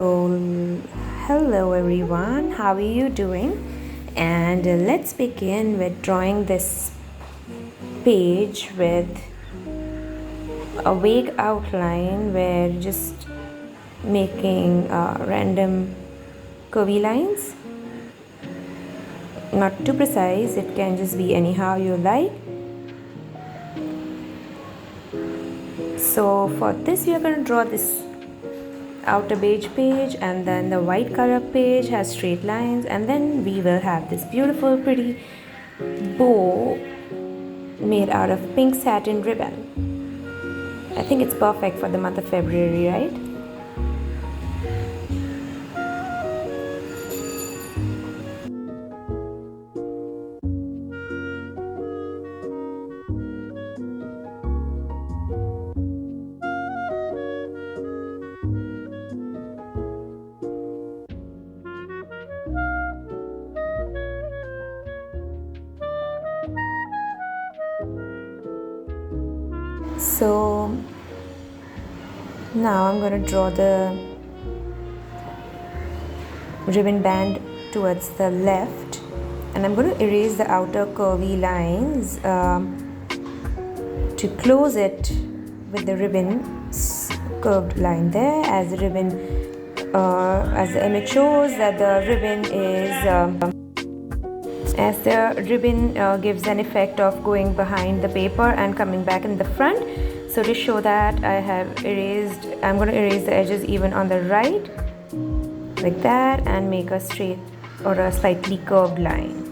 So, hello everyone, how are you doing? And let's begin with drawing this page with a vague outline. We're just making random curvy lines, not too precise, it can just be anyhow you like. So, for this, we are going to draw this outer beige page, and then the white color page has straight lines, and then we will have this beautiful pretty bow made out of pink satin ribbon. I think it's perfect for the month of February, right? So now I'm going to draw the ribbon band towards the left, and I'm going to erase the outer curvy lines to close it with the ribbon curved line there, as the ribbon as the image shows that the ribbon is as the ribbon gives an effect of going behind the paper and coming back in the front. So to show that, I'm going to erase the edges even on the right like that and make a straight or a slightly curved line.